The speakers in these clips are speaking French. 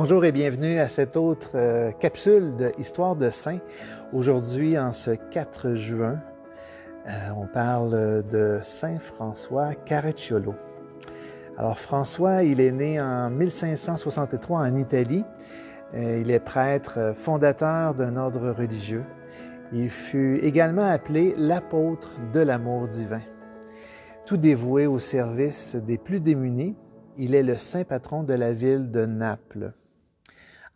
Bonjour et bienvenue à cette autre capsule de Histoire de Saint. Aujourd'hui, en ce 4 juin, on parle de Saint François Caracciolo. Alors François, il est né en 1563 en Italie. Il est prêtre fondateur d'un ordre religieux. Il fut également appelé l'apôtre de l'amour divin. Tout dévoué au service des plus démunis, il est le saint patron de la ville de Naples.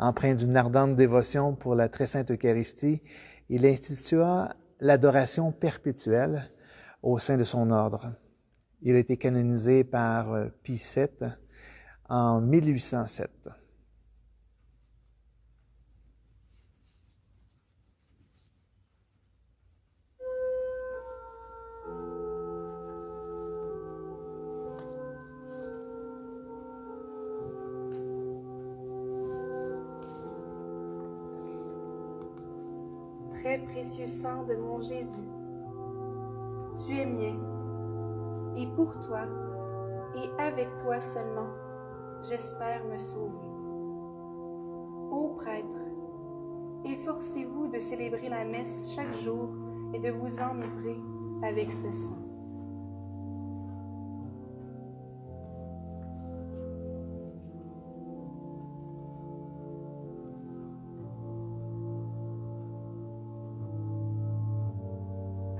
Empreint d'une ardente dévotion pour la très sainte Eucharistie, il institua l'adoration perpétuelle au sein de son ordre. Il a été canonisé par Pie VII en 1807. Très précieux sang de mon Jésus, tu es mien, et pour toi, et avec toi seulement, j'espère me sauver. Ô prêtre, efforcez-vous de célébrer la messe chaque jour et de vous enivrer avec ce sang.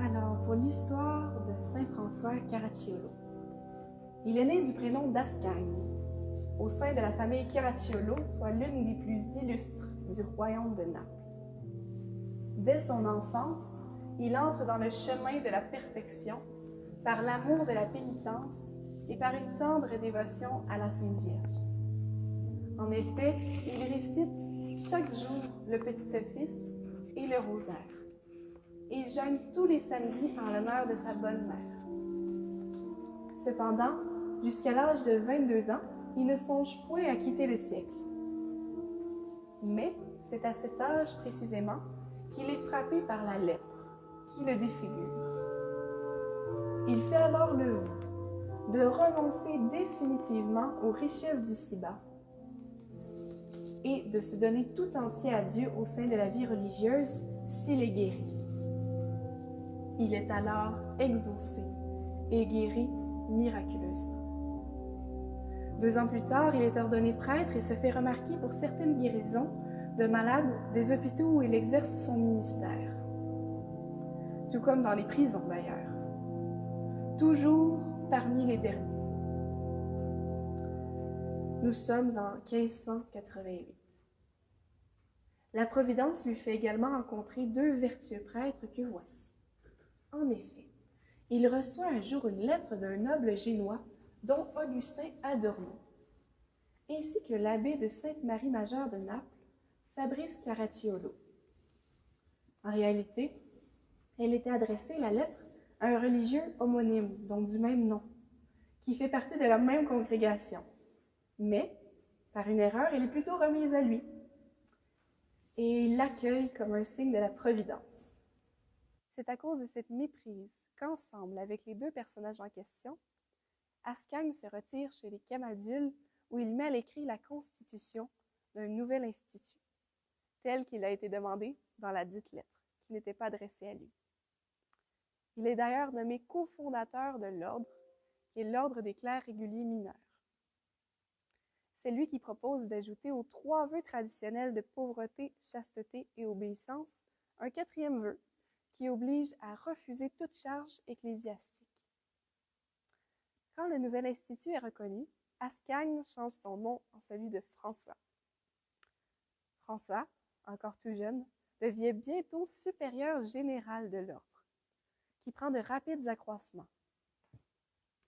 Alors, pour l'histoire de Saint François Caracciolo. Il est né du prénom d'Ascagne, au sein de la famille Caracciolo, soit l'une des plus illustres du royaume de Naples. Dès son enfance, il entre dans le chemin de la perfection par l'amour de la pénitence et par une tendre dévotion à la Sainte Vierge. En effet, il récite chaque jour le Petit Office et le Rosaire. Il jeûne tous les samedis en l'honneur de sa bonne mère. Cependant, jusqu'à l'âge de 22 ans, il ne songe point à quitter le siècle. Mais c'est à cet âge précisément qu'il est frappé par la lèpre, qui le défigure. Il fait alors le vœu de renoncer définitivement aux richesses d'ici-bas et de se donner tout entier à Dieu au sein de la vie religieuse s'il est guéri. Il est alors exaucé et guéri miraculeusement. 2 ans plus tard, il est ordonné prêtre et se fait remarquer pour certaines guérisons de malades des hôpitaux où il exerce son ministère. Tout comme dans les prisons d'ailleurs. Toujours parmi les derniers. Nous sommes en 1588. La Providence lui fait également rencontrer 2 vertueux prêtres que voici. En effet, il reçoit un jour une lettre d'un noble génois dont Augustin Adorno, ainsi que l'abbé de Sainte-Marie-Majeure de Naples, Fabrice Caracciolo. En réalité, elle était adressée, la lettre, à un religieux homonyme, donc du même nom, qui fait partie de la même congrégation. Mais, par une erreur, elle est plutôt remise à lui. Et il l'accueille comme un signe de la Providence. C'est à cause de cette méprise qu'ensemble avec les 2 personnages en question, Ascagne se retire chez les Camaldules où il met à l'écrit la constitution d'un nouvel institut, tel qu'il a été demandé dans la dite lettre, qui n'était pas adressée à lui. Il est d'ailleurs nommé cofondateur de l'ordre, qui est l'ordre des clercs réguliers mineurs. C'est lui qui propose d'ajouter aux 3 vœux traditionnels de pauvreté, chasteté et obéissance un 4e vœu, qui oblige à refuser toute charge ecclésiastique. Quand le nouvel institut est reconnu, Ascagne change son nom en celui de François. François, encore tout jeune, devient bientôt supérieur général de l'ordre, qui prend de rapides accroissements.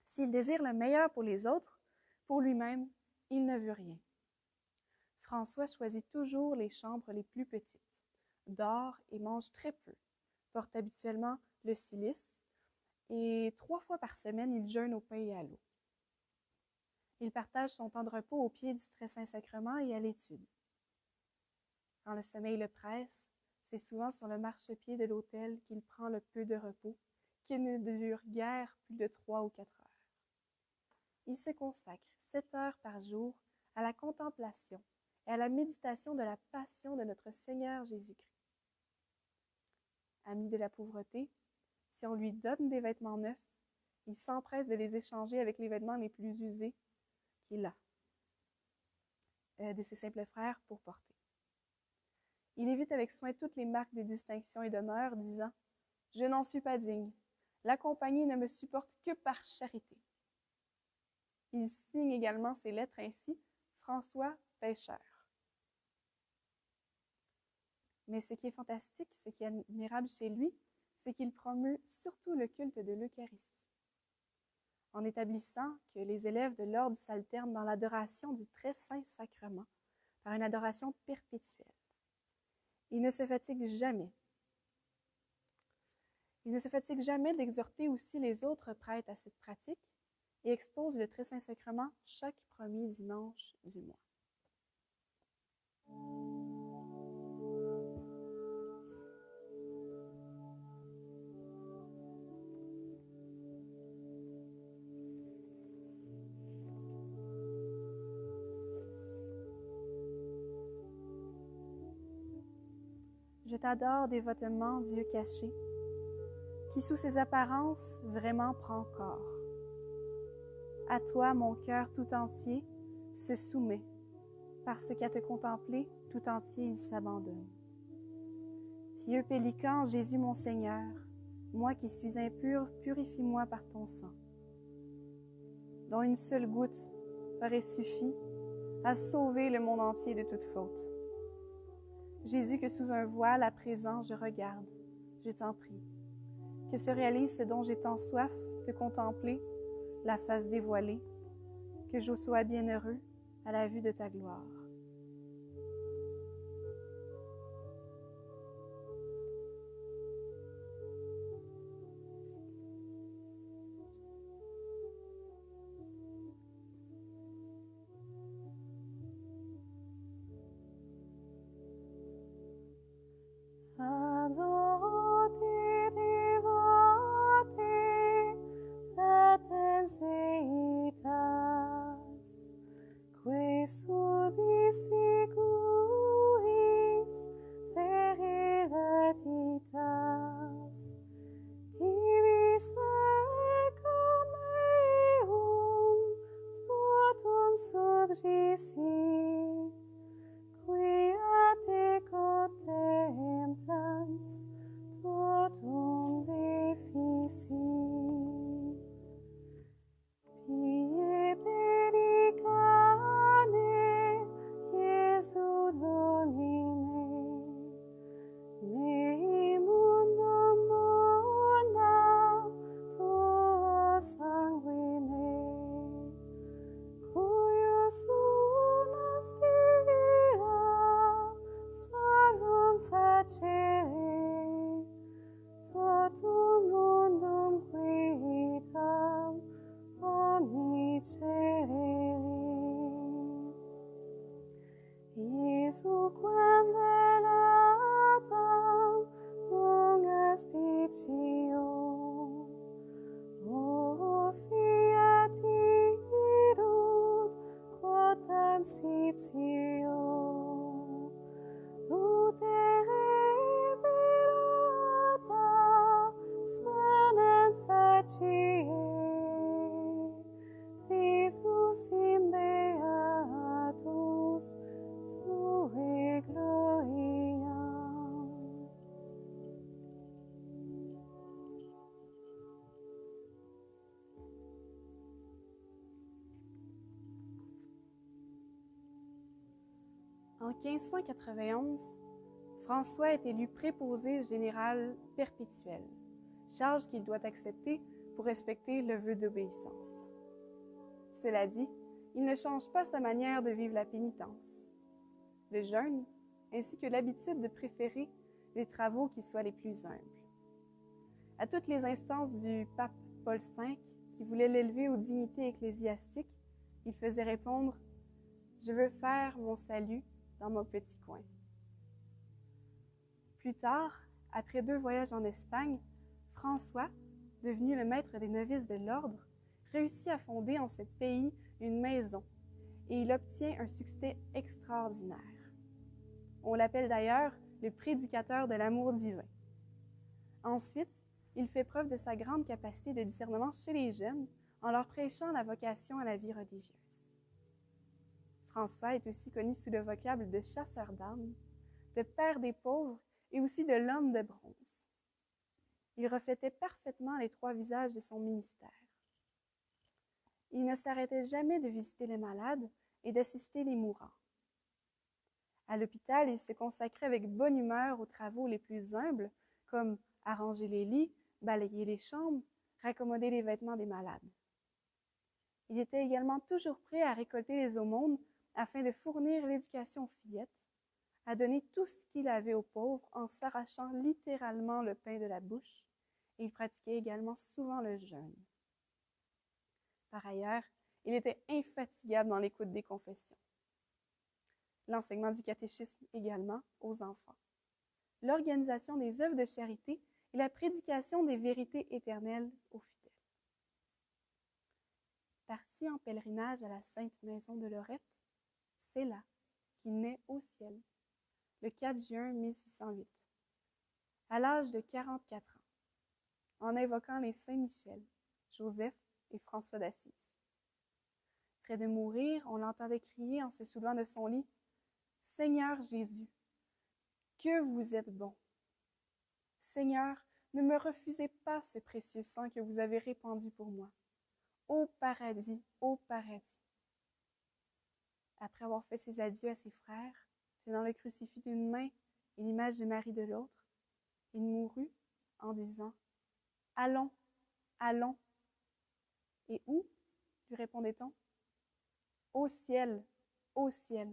S'il désire le meilleur pour les autres, pour lui-même, il ne veut rien. François choisit toujours les chambres les plus petites, dort et mange très peu, porte habituellement le cilice, et 3 fois par semaine, il jeûne au pain et à l'eau. Il partage son temps de repos au pied du très Saint-Sacrement et à l'étude. Quand le sommeil le presse, c'est souvent sur le marchepied de l'autel qu'il prend le peu de repos, qui ne dure guère plus de 3 ou 4 heures. Il se consacre 7 heures par jour à la contemplation et à la méditation de la passion de notre Seigneur Jésus-Christ. Ami de la pauvreté, si on lui donne des vêtements neufs, il s'empresse de les échanger avec les vêtements les plus usés qu'il a, de ses simples frères pour porter. Il évite avec soin toutes les marques de distinction et d'honneur, disant « Je n'en suis pas digne. La compagnie ne me supporte que par charité. » Il signe également ses lettres ainsi « François, pécheur ». Mais ce qui est fantastique, ce qui est admirable chez lui, c'est qu'il promeut surtout le culte de l'Eucharistie, en établissant que les élèves de l'ordre s'alternent dans l'adoration du très saint sacrement par une adoration perpétuelle. Il ne se fatigue jamais. Il ne se fatigue jamais d'exhorter aussi les autres prêtres à cette pratique et expose le très saint sacrement chaque premier dimanche du mois. Je t'adore dévotement, Dieu caché, qui sous ses apparences vraiment prend corps. À toi, mon cœur tout entier se soumet, parce qu'à te contempler, tout entier il s'abandonne. Pieux pélican, Jésus mon Seigneur, moi qui suis impur, purifie-moi par ton sang, dont une seule goutte aurait suffi à sauver le monde entier de toute faute. Jésus, que sous un voile à présent je regarde, je t'en prie, que se réalise ce dont j'ai tant soif, te contempler, la face dévoilée, que je sois bienheureux à la vue de ta gloire. En 1591, François est élu préposé général perpétuel, charge qu'il doit accepter pour respecter le vœu d'obéissance. Cela dit, il ne change pas sa manière de vivre la pénitence, le jeûne, ainsi que l'habitude de préférer les travaux qui soient les plus humbles. À toutes les instances du pape Paul V, qui voulait l'élever aux dignités ecclésiastiques, il faisait répondre « Je veux faire mon salut dans mon petit coin ». Plus tard, après 2 voyages en Espagne, François, devenu le maître des novices de l'ordre, réussit à fonder en ce pays une maison et il obtient un succès extraordinaire. On l'appelle d'ailleurs le prédicateur de l'amour divin. Ensuite, il fait preuve de sa grande capacité de discernement chez les jeunes en leur prêchant la vocation à la vie religieuse. François est aussi connu sous le vocable de chasseur d'âmes, de père des pauvres et aussi de l'homme de bronze. Il reflétait parfaitement les trois visages de son ministère. Il ne s'arrêtait jamais de visiter les malades et d'assister les mourants. À l'hôpital, il se consacrait avec bonne humeur aux travaux les plus humbles, comme arranger les lits, balayer les chambres, raccommoder les vêtements des malades. Il était également toujours prêt à récolter les aumônes afin de fournir l'éducation aux fillettes, à donner tout ce qu'il avait aux pauvres en s'arrachant littéralement le pain de la bouche, et il pratiquait également souvent le jeûne. Par ailleurs, il était infatigable dans l'écoute des confessions. L'enseignement du catéchisme également aux enfants, l'organisation des œuvres de charité et la prédication des vérités éternelles aux fidèles. Parti en pèlerinage à la Sainte Maison de Lorette, c'est là qu'il naît au ciel, le 4 juin 1608, à l'âge de 44 ans, en invoquant les saints Michel, Joseph et François d'Assise. Près de mourir, on l'entendait crier en se soulevant de son lit « Seigneur Jésus, que vous êtes bon! Seigneur, ne me refusez pas ce précieux sang que vous avez répandu pour moi. Ô paradis, ô paradis! » Après avoir fait ses adieux à ses frères, tenant le crucifix d'une main et l'image de Marie de l'autre, il mourut en disant « Allons, allons !» Et où, lui répondait-on? Au ciel, au ciel.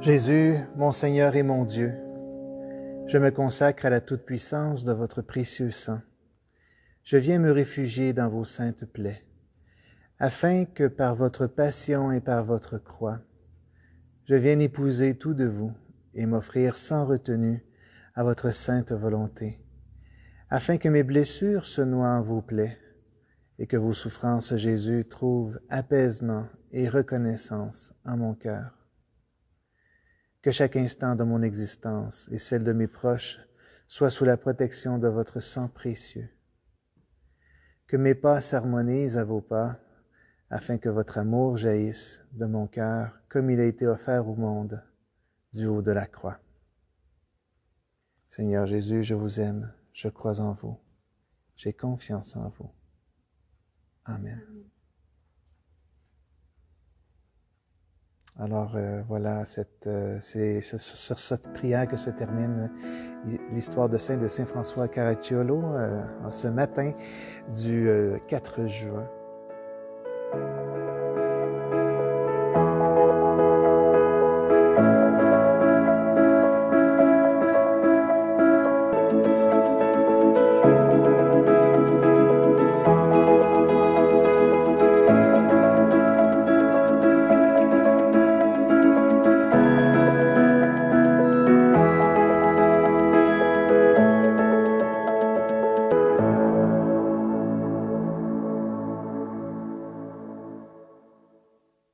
Jésus, mon Seigneur et mon Dieu, je me consacre à la toute-puissance de votre précieux sang. Je viens me réfugier dans vos saintes plaies, afin que par votre passion et par votre croix, je vienne épouser tout de vous et m'offrir sans retenue à votre sainte volonté, afin que mes blessures se noient en vos plaies et que vos souffrances, Jésus, trouvent apaisement et reconnaissance en mon cœur. Que chaque instant de mon existence et celle de mes proches soit sous la protection de votre sang précieux. Que mes pas s'harmonisent à vos pas, afin que votre amour jaillisse de mon cœur comme il a été offert au monde du haut de la croix. Seigneur Jésus, je vous aime, je crois en vous, j'ai confiance en vous. Amen. Alors voilà, c'est sur cette prière que se termine l'histoire de Saint François Caracciolo ce matin du 4 juin.